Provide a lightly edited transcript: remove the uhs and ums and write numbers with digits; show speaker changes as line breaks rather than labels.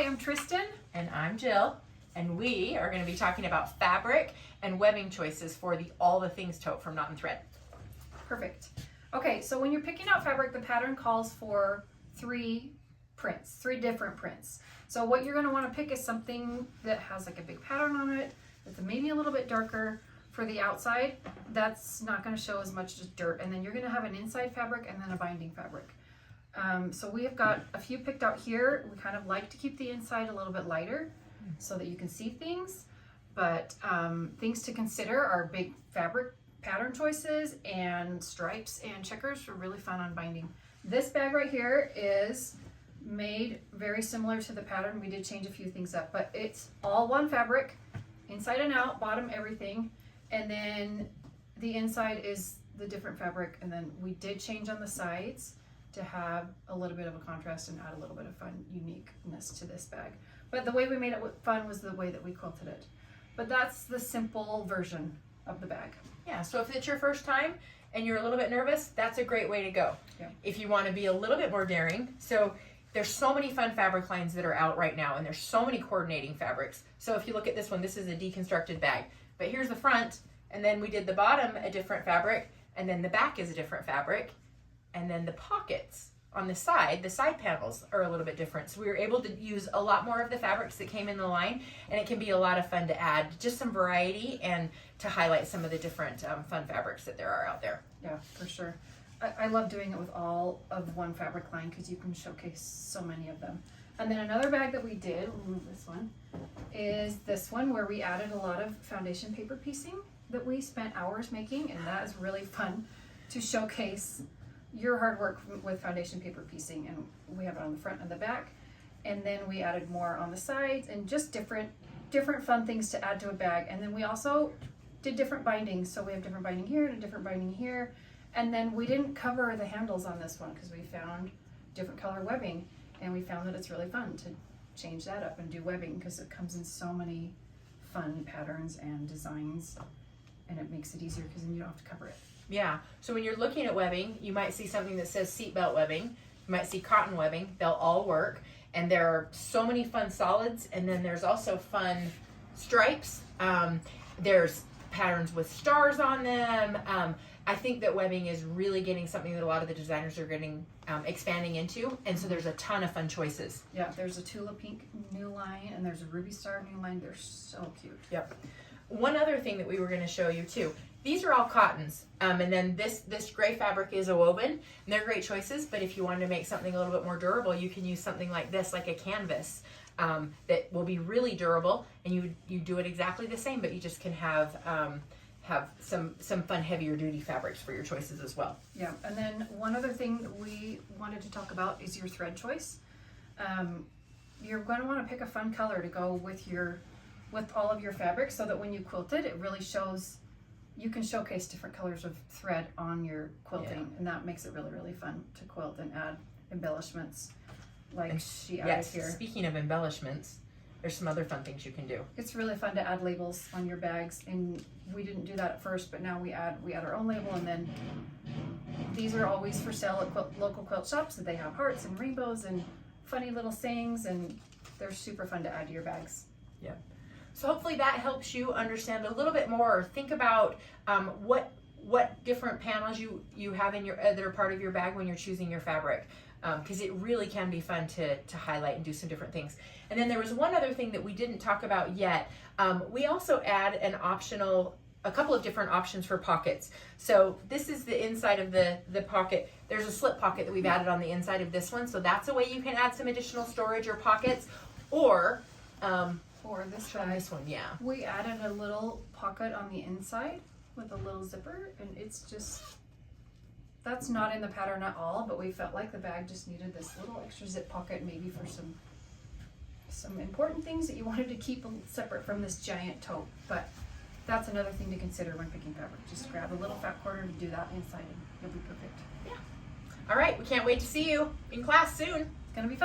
I'm Tristan.
And I'm Jill, and we are going to be talking about fabric and webbing choices for the All the Things Tote from Knot and Thread.
Perfect. Okay, so when you're picking out fabric, the pattern calls for three different prints. So what you're going to want to pick is something that has like a big pattern on it, that's maybe a little bit darker for the outside. That's not going to show as much as dirt. And then you're going to have an inside fabric and then a binding fabric. So we have got a few picked out here. We kind of like to keep the inside a little bit lighter so that you can see things, but things to consider are big fabric pattern choices and stripes and checkers are really fun on binding. This bag right here is made very similar to the pattern. We did change a few things up, but it's all one fabric, inside and out, bottom, everything, and then the inside is the different fabric, and then we did change on the sides to have a little bit of a contrast and add a little bit of fun uniqueness to this bag. But the way we made it fun was the way that we quilted it. But that's the simple version of the bag.
Yeah, so if it's your first time and you're a little bit nervous, that's a great way to go.
Yeah.
If you want to be a little bit more daring, so there's so many fun fabric lines that are out right now, and there's so many coordinating fabrics. So if you look at this one, this is a deconstructed bag. But here's the front, and then we did the bottom a different fabric, and then the back is a different fabric. And then the pockets on the side panels are a little bit different. So we were able to use a lot more of the fabrics that came in the line, and it can be a lot of fun to add just some variety and to highlight some of the different fun fabrics that there are out there.
Yeah, for sure. I love doing it with all of one fabric line because you can showcase so many of them. And then another bag that we did, we'll move this one, is this one where we added a lot of foundation paper piecing that we spent hours making, and that is really fun to showcase your hard work with foundation paper piecing. And we have it on the front and the back, and then we added more on the sides and just different fun things to add to a bag. And then we also did different bindings, so we have different binding here and a different binding here. And then we didn't cover the handles on this one because we found different color webbing, and we found that it's really fun to change that up and do webbing because it comes in so many fun patterns and designs, and it makes it easier because then you don't have to cover it.
Yeah, so when you're looking at webbing, you might see something that says seatbelt webbing, you might see cotton webbing, they'll all work, and there are so many fun solids, and then there's also fun stripes, there's patterns with stars on them. I think that webbing is really getting something that a lot of the designers are getting expanding into, and so there's a ton of fun choices.
Yeah, there's a Tula Pink new line, and there's a Ruby Star new line. They're so cute.
Yep. One other thing that we were going to show you too, these are all cottons, and then this gray fabric is a woven, and they're great choices, but if you wanted to make something a little bit more durable, you can use something like this, like a canvas, that will be really durable, and you do it exactly the same, but you just can have some fun heavier duty fabrics for your choices as well.
Yeah, and then one other thing that we wanted to talk about is your thread choice. You're going to want to pick a fun color to go with all of your fabrics so that when you quilt it, it really shows, you can showcase different colors of thread on your quilting, and that makes it really, really fun to quilt and add embellishments like she added here.
Speaking of embellishments, there's some other fun things you can do.
It's really fun to add labels on your bags, and we didn't do that at first, but now we add our own label, and then these are always for sale at local quilt shops, and they have hearts and rainbows and funny little sayings, and they're super fun to add to your bags.
Yep. So hopefully that helps you understand a little bit more, or think about what different panels you have in your that are part of your bag when you're choosing your fabric, because it really can be fun to highlight and do some different things. And then there was one other thing that we didn't talk about yet. We also add a couple of different options for pockets. So this is the inside of the pocket. There's a slip pocket that we've added on the inside of this one, so that's a way you can add some additional storage or pockets, or this one, yeah.
We added a little pocket on the inside with a little zipper, and it's just, that's not in the pattern at all, but we felt like the bag just needed this little extra zip pocket, maybe for some important things that you wanted to keep separate from this giant tote. But that's another thing to consider when picking fabric. Just grab a little fat quarter to do that inside, and you'll be perfect.
Yeah. All right, we can't wait to see you in class soon.
It's gonna be fun.